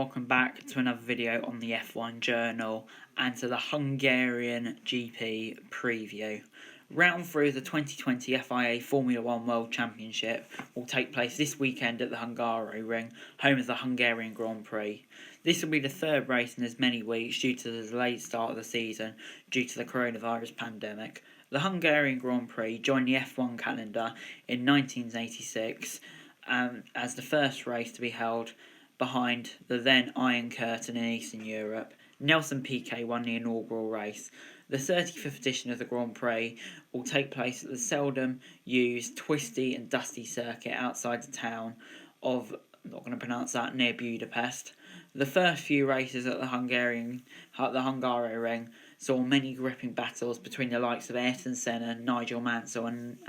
welcome back to another video on the F1 Journal and to the Hungarian GP Preview. Round 3 of the 2020 FIA Formula 1 World Championship will take place this weekend at the Hungaroring, home of the Hungarian Grand Prix. This will be the third race in as many weeks due to the delayed start of the season due to the coronavirus pandemic. The Hungarian Grand Prix joined the F1 calendar in 1986 as the first race to be held behind the then Iron Curtain in Eastern Europe. Nelson Piquet won the inaugural race. The 35th edition of the Grand Prix will take place at the seldom used twisty and dusty circuit outside the town of, I'm not going to pronounce that, near Budapest. The first few races at the Hungaroring saw many gripping battles between the likes of Ayrton Senna, Nigel Mansell and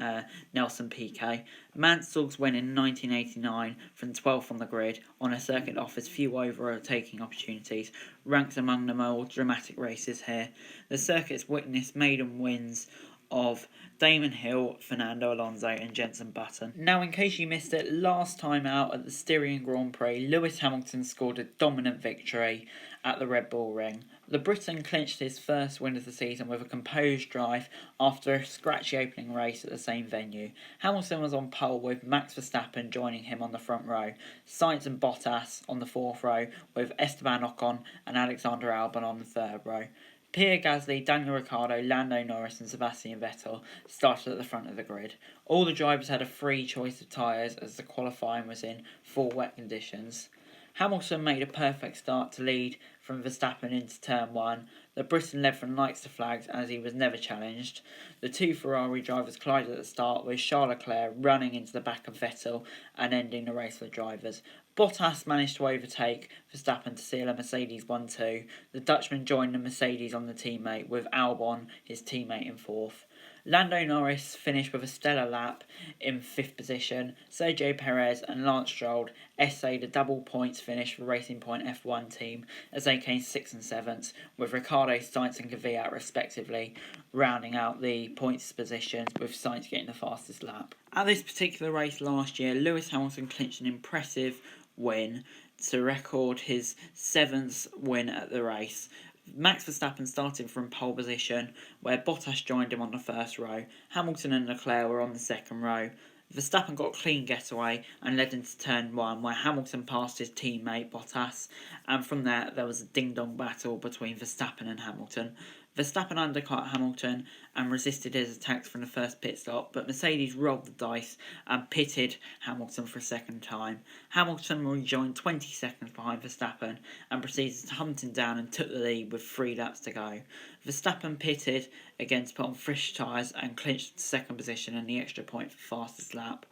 Nelson Piquet. Mansell's win in 1989 from 12th on the grid on a circuit that offers few overtaking opportunities ranks among the more dramatic races here. The circuit's witnessed maiden wins of Damon Hill, Fernando Alonso and Jenson Button. Now, in case you missed it, last time out at the Styrian Grand Prix, Lewis Hamilton scored a dominant victory at the Red Bull Ring. The Briton clinched his first win of the season with a composed drive after a scratchy opening race at the same venue. Hamilton was on pole with Max Verstappen joining him on the front row, Sainz and Bottas on the fourth row, with Esteban Ocon and Alexander Albon on the third row. Pierre Gasly, Daniel Ricciardo, Lando Norris and Sebastian Vettel started at the front of the grid. All the drivers had a free choice of tyres as the qualifying was in full wet conditions. Hamilton made a perfect start to lead from Verstappen into turn 1. The Briton led from lights to flags as he was never challenged. The two Ferrari drivers collided at the start with Charles Leclerc running into the back of Vettel and ending the race for the drivers. Bottas managed to overtake Verstappen to seal a Mercedes 1-2. The Dutchman joined the Mercedes on the teammate with Albon, his teammate, in fourth. Lando Norris finished with a stellar lap in 5th position. Sergio Perez and Lance Stroll essayed a double points finish for Racing Point F1 team as they came 6th and 7th, with Ricciardo, Sainz and Kvyat respectively rounding out the points positions, with Sainz getting the fastest lap. At this particular race last year, Lewis Hamilton clinched an impressive win to record his 7th win at the race. Max Verstappen started from pole position, where Bottas joined him on the first row. Hamilton and Leclerc were on the second row. Verstappen got a clean getaway and led into turn 1, where Hamilton passed his teammate Bottas, and from there was a ding-dong battle between Verstappen and Hamilton. Verstappen undercut Hamilton and resisted his attacks from the first pit stop, but Mercedes rolled the dice and pitted Hamilton for a second time. Hamilton rejoined 20 seconds behind Verstappen and proceeded to hunt him down and took the lead with 3 laps to go. Verstappen pitted again to put on fresh tyres and clinched the second position and the extra point for fastest lap.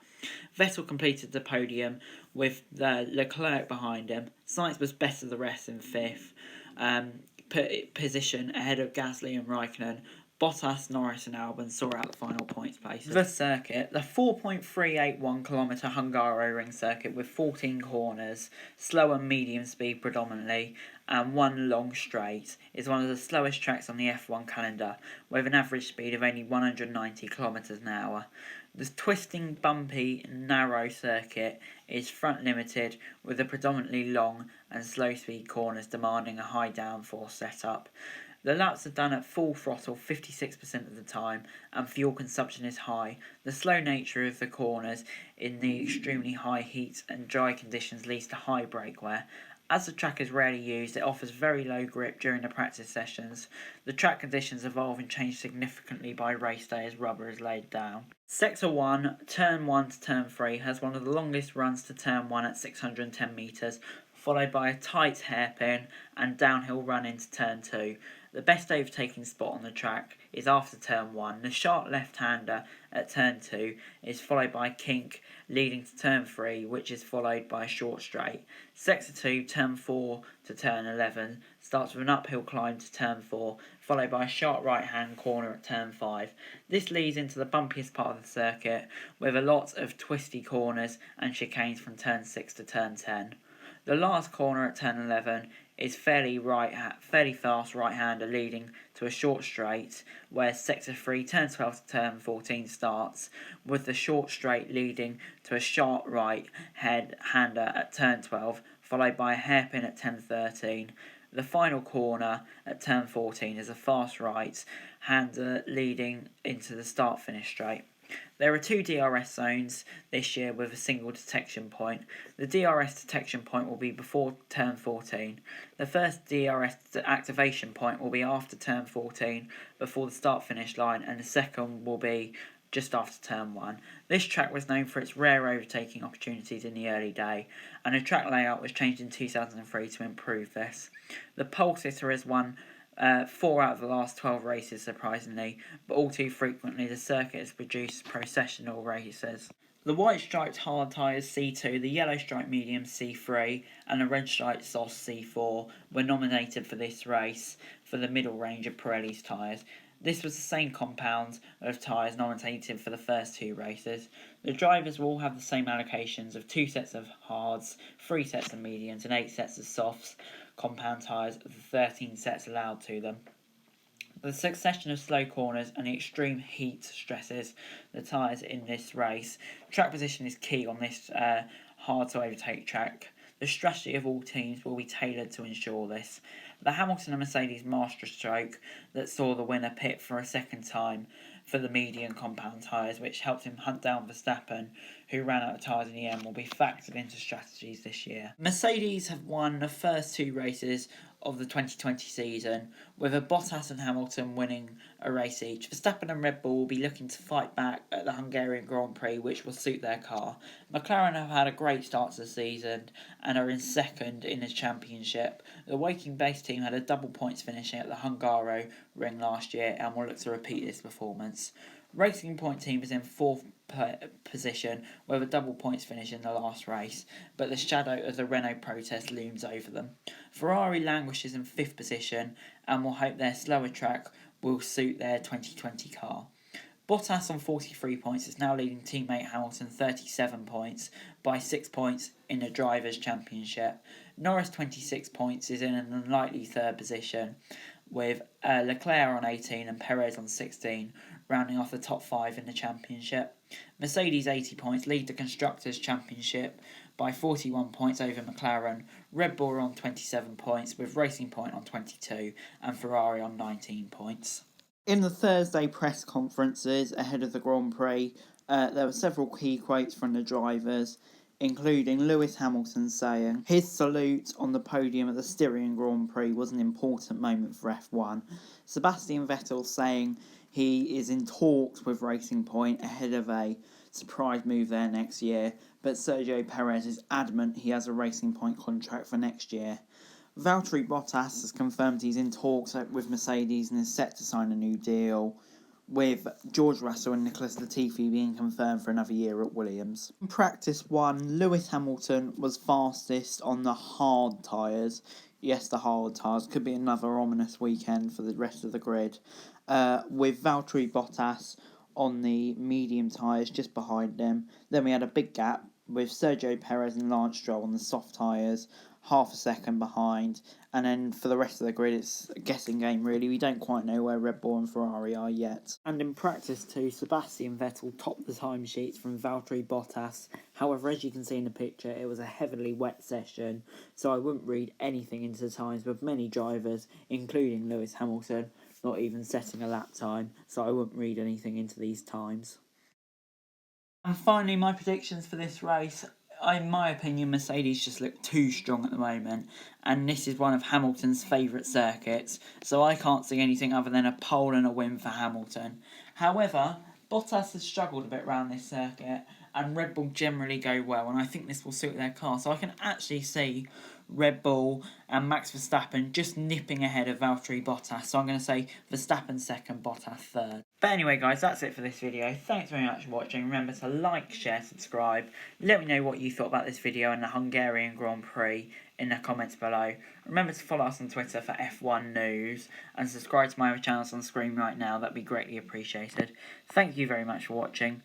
Vettel completed the podium with Leclerc behind him. Sainz was best of the rest in 5th. Position ahead of Gasly and Raikkonen. Bottas, Norris and Albon saw out the final points places. The circuit, the 4.381 km Hungaroring circuit with 14 corners, slow and medium speed predominantly, and one long straight, is one of the slowest tracks on the F1 calendar, with an average speed of only 190 km an hour. The twisting, bumpy, narrow circuit is front limited, with the predominantly long and slow speed corners demanding a high downforce setup. The laps are done at full throttle 56% of the time, and fuel consumption is high. The slow nature of the corners in the extremely high heat and dry conditions leads to high brake wear. As the track is rarely used, it offers very low grip during the practice sessions. The track conditions evolve and change significantly by race day as rubber is laid down. Sector 1, Turn 1 to Turn 3, has one of the longest runs to Turn 1 at 610 metres, followed by a tight hairpin and downhill run into Turn 2. The best overtaking spot on the track is after Turn 1. The sharp left-hander at Turn 2 is followed by a kink leading to Turn 3, which is followed by a short straight. Sector 2, Turn 4 to Turn 11, starts with an uphill climb to Turn 4, followed by a sharp right-hand corner at Turn 5. This leads into the bumpiest part of the circuit, with a lot of twisty corners and chicanes from Turn 6 to Turn 10. The last corner at Turn 11 is fairly fast right-hander leading to a short straight, where Sector 3, Turn 12 to Turn 14 starts, with the short straight leading to a sharp right-hander at Turn 12, followed by a hairpin at turn 13. The final corner at turn 14 is a fast right hander leading into the start-finish straight. There are 2 DRS zones this year with a single detection point. The DRS detection point will be before turn 14. The first DRS activation point will be after turn 14, before the start-finish line, and the second will be just after turn 1. This track was known for its rare overtaking opportunities in the early day, and the track layout was changed in 2003 to improve this. The pole sitter has won 4 out of the last 12 races, surprisingly, but all too frequently the circuit has produced processional races. The white striped hard tyres C2, the yellow striped medium C3, and the red striped soft C4 were nominated for this race for the middle range of Pirelli's tyres. This was the same compound of tyres nominated for the first 2 races. The drivers will all have the same allocations of 2 sets of hards, 3 sets of mediums, and 8 sets of softs compound tyres of the 13 sets allowed to them. The succession of slow corners and the extreme heat stresses the tyres in this race. Track position is key on this hard to overtake track. The strategy of all teams will be tailored to ensure this. The Hamilton and Mercedes masterstroke that saw the winner pit for a second time for the medium compound tyres, which helped him hunt down Verstappen, who ran out of tyres in the end, will be factored into strategies this year. Mercedes have won the first 2 races of the 2020 season, with a Bottas and Hamilton winning a race each. Verstappen and Red Bull will be looking to fight back at the Hungarian Grand Prix, which will suit their car. McLaren have had a great start to the season and are in second in the championship. The Woking based team had a double points finishing at the Hungaro Ring last year and will look to repeat this performance. Racing Point team is in 4th position with a double points finish in the last race, but the shadow of the Renault protest looms over them. Ferrari languishes in 5th position and will hope their slower track will suit their 2020 car. Bottas on 43 points is now leading teammate Hamilton 37 points by 6 points in the Drivers' Championship. Norris 26 points is in an unlikely 3rd position, with Leclerc on 18 and Perez on 16, rounding off the top 5 in the championship. Mercedes 80 points lead the Constructors' Championship by 41 points over McLaren. Red Bull on 27 points, with Racing Point on 22 and Ferrari on 19 points. In the Thursday press conferences ahead of the Grand Prix, there were several key quotes from the drivers, including Lewis Hamilton saying his salute on the podium at the Styrian Grand Prix was an important moment for F1. Sebastian Vettel saying he is in talks with Racing Point ahead of a surprise move there next year, but Sergio Perez is adamant he has a Racing Point contract for next year. Valtteri Bottas has confirmed he's in talks with Mercedes and is set to sign a new deal, with George Russell and Nicholas Latifi being confirmed for another year at Williams. In practice 1, Lewis Hamilton was fastest on the hard tyres. Yes, the hard tyres. Could be another ominous weekend for the rest of the grid. With Valtteri Bottas on the medium tyres just behind them. Then we had a big gap with Sergio Perez and Lance Stroll on the soft tyres, half a second behind, and then for the rest of the grid it's a guessing game really. We don't quite know where Red Bull and Ferrari are yet. And in practice too, Sebastian Vettel topped the timesheets from Valtteri Bottas. However, as you can see in the picture, it was a heavily wet session, so I wouldn't read anything into the times, with many drivers, including Lewis Hamilton, not even setting a lap time, so I wouldn't read anything into these times. And finally, my predictions for this race. In my opinion, Mercedes just look too strong at the moment, and this is one of Hamilton's favourite circuits, so I can't see anything other than a pole and a win for Hamilton. However, Bottas has struggled a bit around this circuit, and Red Bull generally go well, and I think this will suit their car, so I can actually see Red Bull and Max Verstappen just nipping ahead of Valtteri Bottas. So I'm going to say Verstappen second, Bottas third. But anyway guys, that's it for this video. Thanks very much for watching. Remember to like, share, subscribe. Let me know what you thought about this video and the Hungarian Grand Prix in the comments below. Remember to follow us on Twitter for F1 news and subscribe to my other channels on screen right now. That'd be greatly appreciated. Thank you very much for watching.